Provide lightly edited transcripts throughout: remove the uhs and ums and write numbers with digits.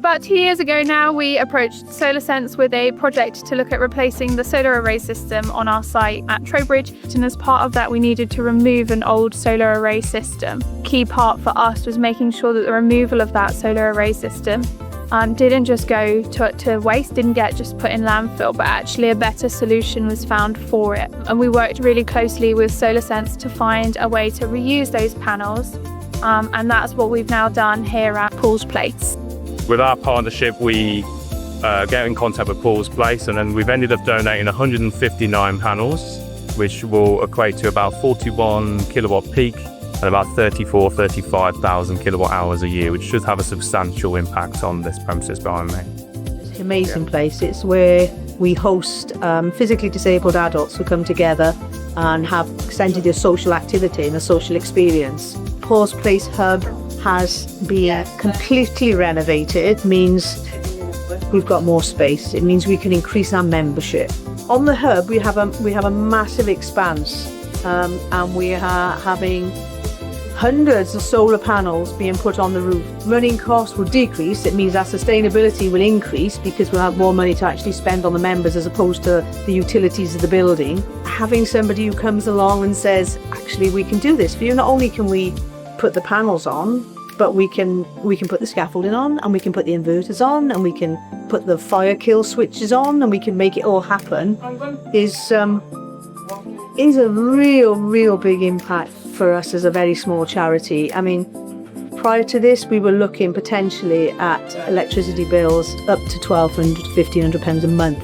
About 2 years ago now, we approached SolarSense with a project to look at replacing the solar array system on our site at Trowbridge. And as part of that, we needed to remove an old solar array system. Key part for us was making sure that the removal of that solar array system didn't just go to waste, didn't get just put in landfill, but actually a better solution was found for it. And we worked really closely with SolarSense to find a way to reuse those panels. And that's what we've now done here at Paul's Place. With our partnership, we get in contact with Paul's Place, and then we've ended up donating 159 panels, which will equate to about 41 kilowatt peak and about 35,000 kilowatt hours a year, which should have a substantial impact on this premises behind me. It's an amazing place. It's where we host physically disabled adults who come together and have extended a social activity and a social experience. Paul's Place Hub has been completely renovated. It means we've got more space. It means we can increase our membership. On the hub, we have a massive expanse, and we are having hundreds of solar panels being put on the roof. Running costs will decrease. It means our sustainability will increase because we'll have more money to actually spend on the members as opposed to the utilities of the building. Having somebody who comes along and says, actually, we can do this for you. Not only can we put the panels on, but we can put the scaffolding on, and we can put the inverters on, and we can put the fire kill switches on, and we can make it all happen, is a real big impact for us as a very small charity. I mean, prior to this, we were looking potentially at electricity bills up to £1,200 to £1,500 a month.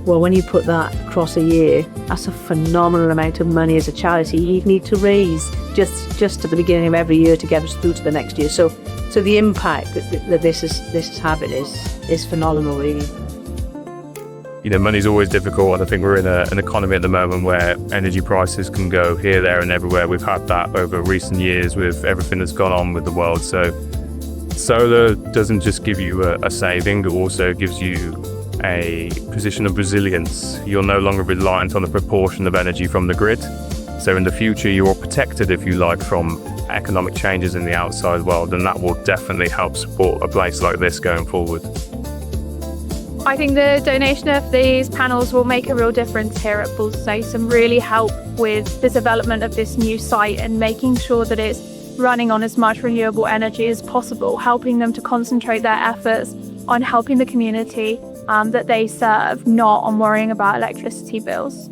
Well, when you put that across a year, that's a phenomenal amount of money as a charity you need to raise just at the beginning of every year to get us through to the next year. So the impact that this is having is phenomenal, really. You know, money's always difficult, and I think we're in an economy at the moment where energy prices can go here, there, and everywhere. We've had that over recent years with everything that's gone on with the world. So solar doesn't just give you a saving, it also gives you a position of resilience. You're no longer reliant on a proportion of energy from the grid. So in the future, you're protected, if you like, from economic changes in the outside world, and that will definitely help support a place like this going forward. I think the donation of these panels will make a real difference here at Paul's Place and really help with the development of this new site and making sure that it's running on as much renewable energy as possible, helping them to concentrate their efforts on helping the community that they serve, not on worrying about electricity bills.